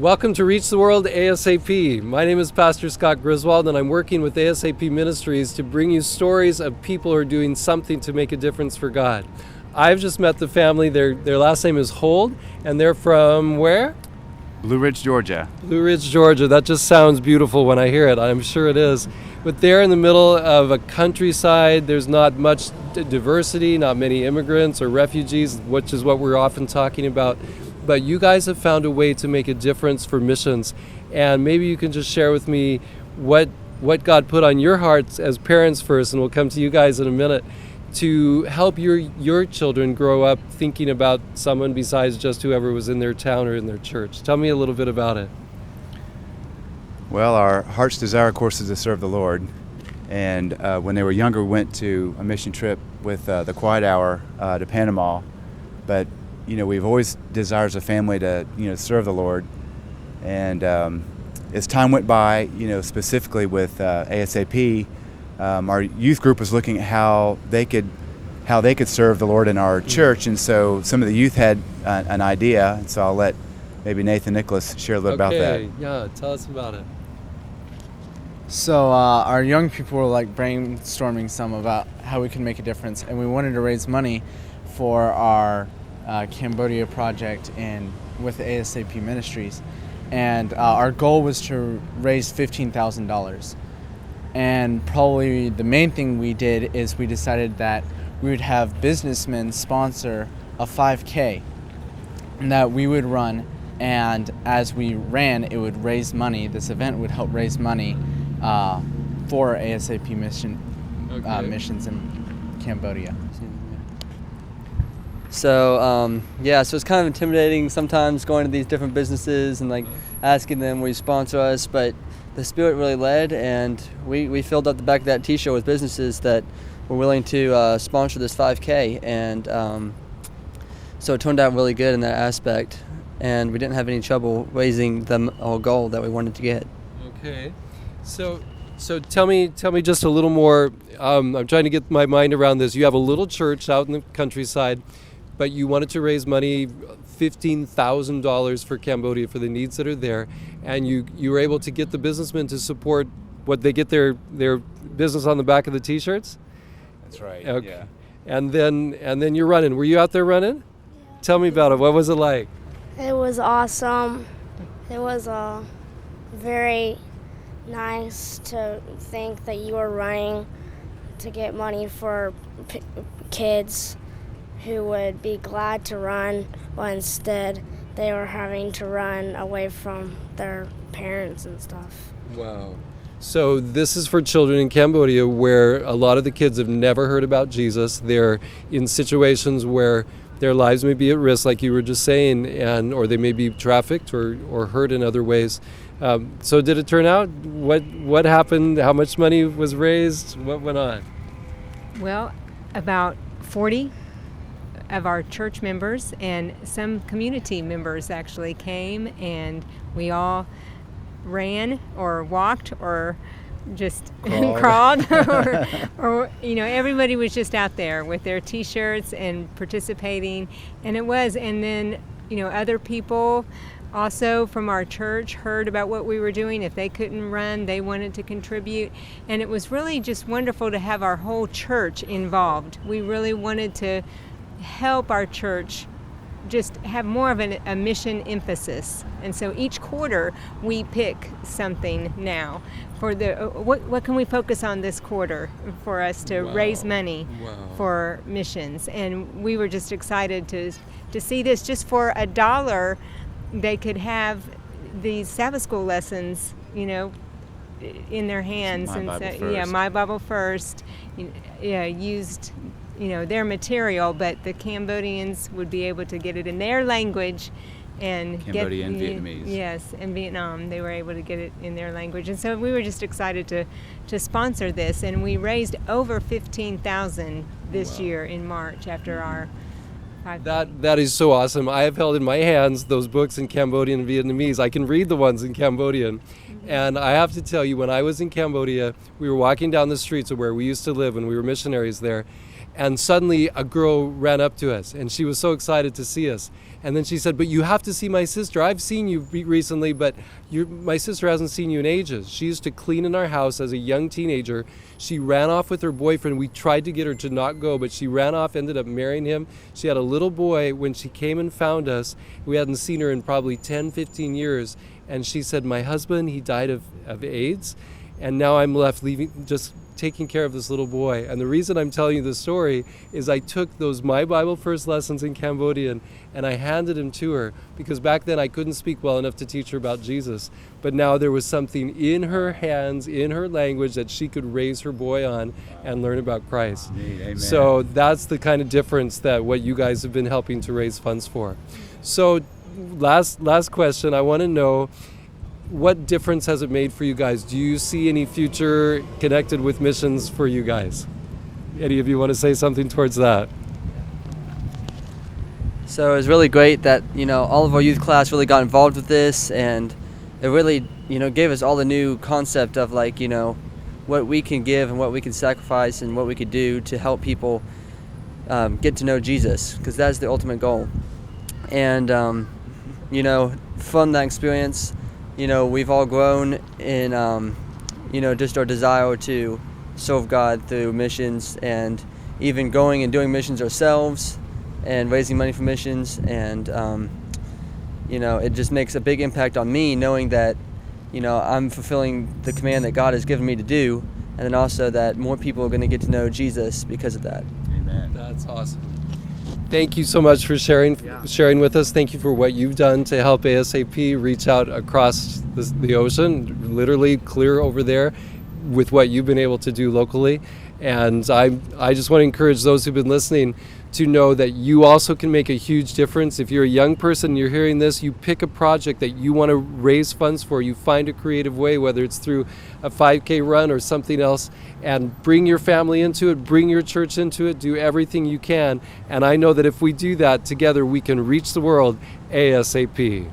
Welcome to Reach the World ASAP. My name is Pastor Scott Griswold, and I'm working with ASAP Ministries to bring you stories of people who are doing something to make a difference for God. I've just met the family. Their last name is Hold, and they're from where? Blue Ridge, Georgia. Blue Ridge, Georgia. That just sounds beautiful when I hear it. I'm sure it is. But they're in the middle of a countryside. There's not much diversity, not many immigrants or refugees, which is what we're often talking about. But you guys have found a way to make a difference for missions. And maybe you can just share with me what God put on your hearts as parents first, and we'll come to you guys in a minute, to help your children grow up thinking about someone besides just whoever was in their town or in their church. Tell me a little bit about it. Well, our heart's desire, of course, is to serve the Lord. And when they were younger, we went to a mission trip with the Quiet Hour to Panama. But we've always desired as a family to, serve the Lord. And as time went by, specifically with ASAP, our youth group was looking at how they could serve the Lord in our church. And so some of the youth had an idea. And so I'll let maybe Nathan Nicholas share a little about that. Okay, yeah, tell us about it. So our young people were brainstorming some about how we can make a difference. And we wanted to raise money for our Cambodia project with ASAP Ministries, and our goal was to raise $15,000. And probably the main thing we did is we decided that we would have businessmen sponsor a 5K that we would run, and as we ran, it would raise money. This event would help raise money for ASAP missions in Cambodia. So so it's kind of intimidating sometimes going to these different businesses and asking them, will you sponsor us? But the Spirit really led, and we filled up the back of that T-shirt with businesses that were willing to sponsor this 5K, and so it turned out really good in that aspect, and we didn't have any trouble raising the whole goal that we wanted to get. Okay, so tell me just a little more. I'm trying to get my mind around this. You have a little church out in the countryside, but you wanted to raise money, $15,000 for Cambodia for the needs that are there, and you were able to get the businessmen to support what they get their business on the back of the T-shirts. That's right. Okay. Yeah. And then you're running. Were you out there running? Yeah. Tell me about it. What was it like? It was awesome. It was very nice to think that you were running to get money for kids who would be glad to run, but instead they were having to run away from their parents and stuff. Wow. So this is for children in Cambodia where a lot of the kids have never heard about Jesus. They're in situations where their lives may be at risk, like you were just saying, or they may be trafficked or hurt in other ways. So did it turn out? What happened? How much money was raised? What went on? Well, about 40 of our church members and some community members actually came, and we all ran or walked or just crawled or everybody was just out there with their T-shirts and participating, and then other people also from our church heard about what we were doing. If they couldn't run, they wanted to contribute, and it was really just wonderful to have our whole church involved. We really wanted to help our church just have more of a mission emphasis, and so each quarter we pick something now for what can we focus on this quarter for us to raise money for missions. And we were just excited to see this. Just for $1 they could have these Sabbath school lessons in their hands. My Bible First used their material, but the Cambodians would be able to get it in their language, and Cambodia and Vietnamese. Yes, and Vietnam, they were able to get it in their language. And so we were just excited to sponsor this, and we raised over $15,000 this year in March after our 5K. That is so awesome. I have held in my hands those books in Cambodian and Vietnamese. I can read the ones in Cambodian. And I have to tell you, when I was in Cambodia, we were walking down the streets of where we used to live when we were missionaries there, And suddenly a girl ran up to us, and she was so excited to see us. And then she said, "But you have to see my sister. I've seen you recently, but my sister hasn't seen you in ages." She used to clean in our house as a young teenager. She ran off with her boyfriend. We tried to get her to not go, but she ran off, ended up marrying him. She had a little boy. When she came and found us, we hadn't seen her in probably 10, 15 years. And she said, "My husband, he died of AIDS, and now I'm left just taking care of this little boy." And the reason I'm telling you this story is I took those My Bible First lessons in Cambodian and I handed them to her, because back then I couldn't speak well enough to teach her about Jesus. But now there was something in her hands, in her language, that she could raise her boy on and learn about Christ. Amen. So that's the kind of difference that what you guys have been helping to raise funds for. So last question, I want to know, what difference has it made for you guys? Do you see any future connected with missions for you guys? Any of you want to say something towards that? So it was really great that, all of our youth class really got involved with this, and it really, gave us all the new concept of what we can give and what we can sacrifice and what we could do to help people get to know Jesus, because that's the ultimate goal. And, from that experience, we've all grown in, just our desire to serve God through missions, and even going and doing missions ourselves and raising money for missions. And, it just makes a big impact on me, knowing that, I'm fulfilling the command that God has given me to do, and then also that more people are going to get to know Jesus because of that. Amen. That's awesome. Thank you so much for sharing with us. Thank you for what you've done to help ASAP reach out across the ocean, literally clear over there, with what you've been able to do locally. And I just want to encourage those who've been listening to know that you also can make a huge difference. If you're a young person, you're hearing this, you pick a project that you want to raise funds for, you find a creative way, whether it's through a 5K run or something else, and bring your family into it, bring your church into it, do everything you can. And I know that if we do that together, we can reach the world ASAP.